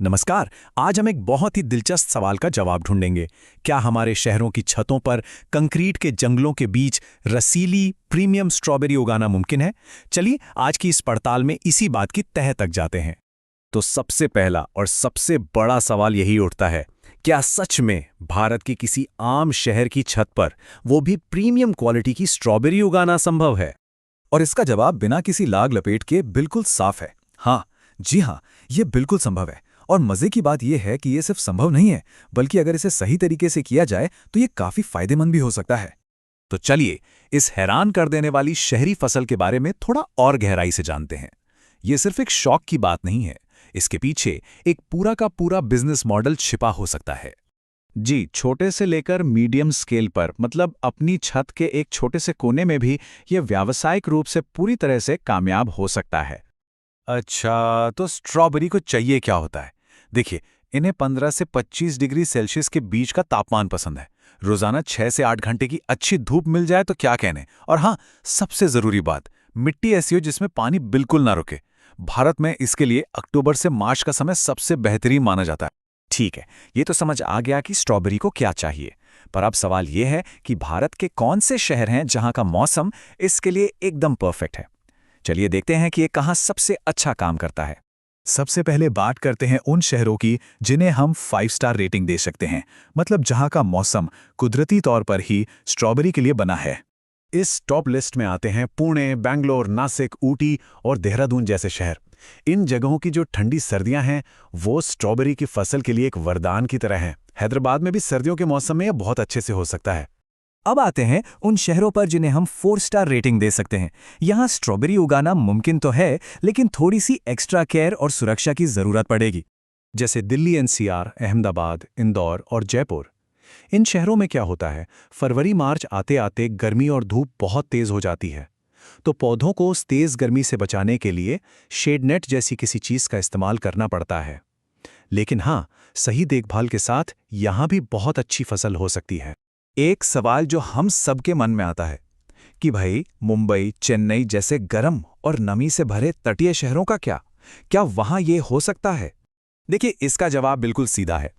नमस्कार। आज हम एक बहुत ही दिलचस्प सवाल का जवाब ढूंढेंगे। क्या हमारे शहरों की छतों पर कंक्रीट के जंगलों के बीच रसीली प्रीमियम स्ट्रॉबेरी उगाना मुमकिन है? चलिए आज की इस पड़ताल में इसी बात की तह तक जाते हैं। तो सबसे पहला और सबसे बड़ा सवाल यही उठता है, क्या सच में भारत के किसी आम शहर की छत पर, वो भी प्रीमियम क्वालिटी की स्ट्रॉबेरी उगाना संभव है? और इसका जवाब बिना किसी लाग लपेट के बिल्कुल साफ है। हाँ, जी हाँ, ये बिल्कुल संभव है। और मजे की बात यह है कि ये सिर्फ संभव नहीं है, बल्कि अगर इसे सही तरीके से किया जाए तो ये काफी फायदेमंद भी हो सकता है। तो चलिए इस हैरान कर देने वाली शहरी फसल के बारे में थोड़ा और गहराई से जानते हैं। ये सिर्फ एक शौक की बात नहीं है, इसके पीछे एक पूरा का पूरा बिजनेस मॉडल छिपा हो सकता है। जी, छोटे से लेकर मीडियम स्केल पर, मतलब अपनी छत के एक छोटे से कोने में भी ये व्यावसायिक रूप से पूरी तरह से कामयाब हो सकता है। अच्छा, तो स्ट्रॉबेरी को चाहिए क्या होता है? देखिए, इन्हें 15 से 25 डिग्री सेल्सियस के बीच का तापमान पसंद है। रोजाना 6 से 8 घंटे की अच्छी धूप मिल जाए तो क्या कहने। और हाँ, सबसे जरूरी बात, मिट्टी ऐसी हो जिसमें पानी बिल्कुल ना रुके। भारत में इसके लिए अक्टूबर से मार्च का समय सबसे बेहतरीन माना जाता है। ठीक है, ये तो समझ आ गया कि स्ट्रॉबेरी को क्या चाहिए। पर अब सवाल ये है कि भारत के कौन से शहर हैं जहां का मौसम इसके लिए एकदम परफेक्ट है। चलिए देखते हैं कि ये कहाँ सबसे अच्छा काम करता है। सबसे पहले बात करते हैं उन शहरों की जिन्हें हम 5 स्टार रेटिंग दे सकते हैं, मतलब जहां का मौसम कुदरती तौर पर ही स्ट्रॉबेरी के लिए बना है। इस टॉप लिस्ट में आते हैं पुणे, बैंगलोर, नासिक, ऊटी और देहरादून जैसे शहर। इन जगहों की जो ठंडी सर्दियां हैं वो स्ट्रॉबेरी की फसल के लिए एक वरदान की तरह हैं। हैदराबाद में भी सर्दियों के मौसम में यह बहुत अच्छे से हो सकता है। अब आते हैं उन शहरों पर जिन्हें हम 4 स्टार रेटिंग दे सकते हैं। यहाँ स्ट्रॉबेरी उगाना मुमकिन तो है, लेकिन थोड़ी सी एक्स्ट्रा केयर और सुरक्षा की जरूरत पड़ेगी। जैसे दिल्ली एनसीआर, अहमदाबाद, इंदौर और जयपुर। इन शहरों में क्या होता है, फरवरी मार्च आते आते गर्मी और धूप बहुत तेज हो जाती है। तो पौधों को उस तेज गर्मी से बचाने के लिए शेड नेट जैसी किसी चीज का इस्तेमाल करना पड़ता है। लेकिन हाँ, सही देखभाल के साथ यहां भी बहुत अच्छी फसल हो सकती है। एक सवाल जो हम सबके मन में आता है कि भाई, मुंबई, चेन्नई जैसे गर्म और नमी से भरे तटीय शहरों का क्या वहां ये हो सकता है? देखिए, इसका जवाब बिल्कुल सीधा है।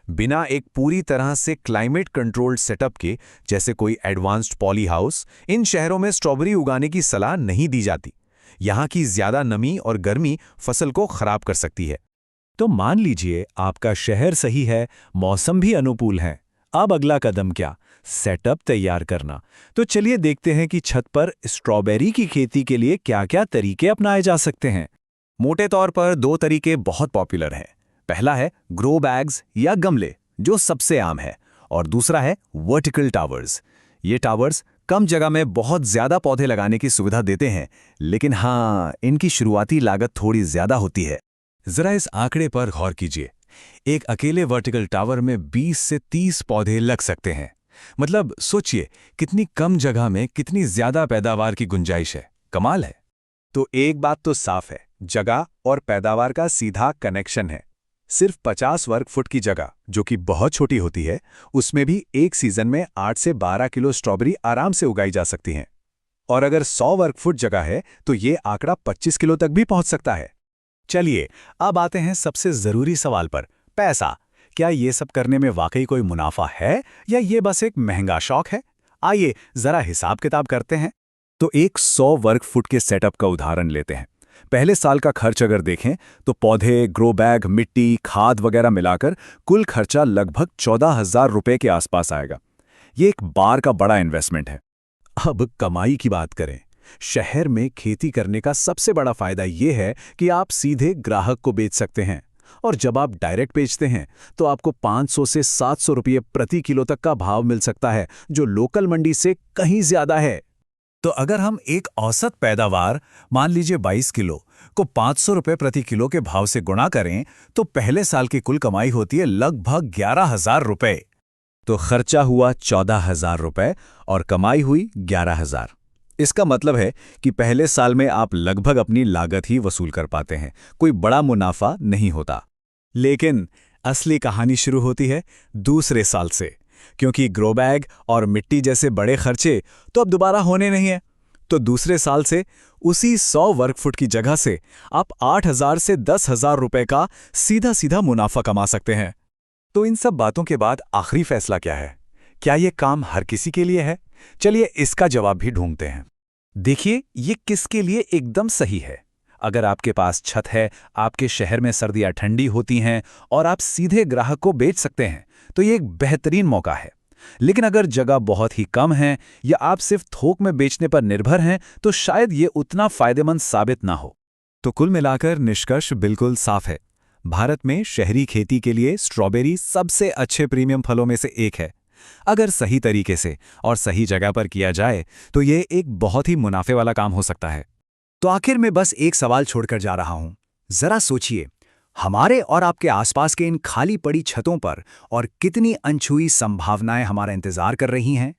बिना एक पूरी तरह से क्लाइमेट कंट्रोल्ड सेटअप के, जैसे कोई एडवांस्ड पॉली हाउस, इन शहरों में स्ट्रॉबेरी उगाने की सलाह नहीं दी जाती। यहाँ की ज्यादा नमी और गर्मी फसल को खराब कर सकती है। तो मान लीजिए आपका शहर सही है, मौसम भी अनुकूल है। अब अगला कदम क्या? सेटअप तैयार करना। तो चलिए देखते हैं कि छत पर स्ट्रॉबेरी की खेती के लिए क्या-क्या तरीके अपनाए जा सकते हैं। मोटे तौर पर 2 तरीके बहुत पॉपुलर हैं। पहला है ग्रो बैग्स या गमले, जो सबसे आम है, और दूसरा है वर्टिकल टावर्स। ये टावर्स कम जगह में बहुत ज्यादा पौधे लगाने की सुविधा देते हैं, लेकिन हाँ, इनकी शुरुआती लागत थोड़ी ज्यादा होती है। जरा इस आंकड़े पर गौर कीजिए। एक अकेले वर्टिकल टावर में 20 से 30 पौधे लग सकते हैं। मतलब सोचिए, कितनी कम जगह में कितनी ज्यादा पैदावार की गुंजाइश है। कमाल है। तो एक बात तो साफ है, जगह और पैदावार का सीधा कनेक्शन है। सिर्फ 50 वर्ग फुट की जगह, जो कि बहुत छोटी होती है, उसमें भी एक सीजन में 8 से 12 किलो स्ट्रॉबेरी आराम से उगाई जा सकती हैं। और अगर 100 वर्ग फुट जगह है तो ये आंकड़ा 25 किलो तक भी पहुंच सकता है। चलिए अब आते हैं सबसे जरूरी सवाल पर, पैसा। क्या ये सब करने में वाकई कोई मुनाफा है या ये बस एक महंगा शौक है? आइए जरा हिसाब किताब करते हैं। तो एक 100 वर्ग फुट के सेटअप का उदाहरण लेते हैं। पहले साल का खर्च अगर देखें तो पौधे, ग्रो बैग, मिट्टी, खाद वगैरह मिलाकर कुल खर्चा लगभग 14,000 रुपए के आसपास आएगा। ये एक बार का बड़ा इन्वेस्टमेंट है। अब कमाई की बात करें। शहर में खेती करने का सबसे बड़ा फायदा यह है कि आप सीधे ग्राहक को बेच सकते हैं। और जब आप डायरेक्ट बेचते हैं तो आपको 500 से 700 रुपये प्रति किलो तक का भाव मिल सकता है, जो लोकल मंडी से कहीं ज्यादा है। तो अगर हम एक औसत पैदावार, मान लीजिए 22 किलो, को 500 रुपये प्रति किलो के भाव से गुणा करें तो पहले साल की कुल कमाई होती है लगभग 11,000 रुपये। तो खर्चा हुआ 14,000 रुपये और कमाई हुई 11,000। इसका मतलब है कि पहले साल में आप लगभग अपनी लागत ही वसूल कर पाते हैं, कोई बड़ा मुनाफा नहीं होता। लेकिन असली कहानी शुरू होती है दूसरे साल से, क्योंकि ग्रो बैग और मिट्टी जैसे बड़े खर्चे तो अब दोबारा होने नहीं है। तो दूसरे साल से उसी 100 वर्ग फुट की जगह से आप 8,000 से 10,000 रुपए का सीधा सीधा मुनाफा कमा सकते हैं। तो इन सब बातों के बाद आखिरी फैसला क्या है? क्या ये काम हर किसी के लिए है? चलिए इसका जवाब भी ढूंढते हैं। देखिए, ये किसके लिए एकदम सही है। अगर आपके पास छत है, आपके शहर में सर्दियां ठंडी होती हैं और आप सीधे ग्राहक को बेच सकते हैं, तो ये एक बेहतरीन मौका है। लेकिन अगर जगह बहुत ही कम है या आप सिर्फ थोक में बेचने पर निर्भर हैं, तो शायद ये उतना फायदेमंद साबित ना हो। तो कुल मिलाकर निष्कर्ष बिल्कुल साफ है। भारत में शहरी खेती के लिए स्ट्रॉबेरी सबसे अच्छे प्रीमियम फलों में से एक है। अगर सही तरीके से और सही जगह पर किया जाए तो ये एक बहुत ही मुनाफे वाला काम हो सकता है। तो आखिर में बस एक सवाल छोड़कर जा रहा हूं। जरा सोचिए, हमारे और आपके आसपास के इन खाली पड़ी छतों पर और कितनी अनछुई संभावनाएं हमारा इंतजार कर रही हैं।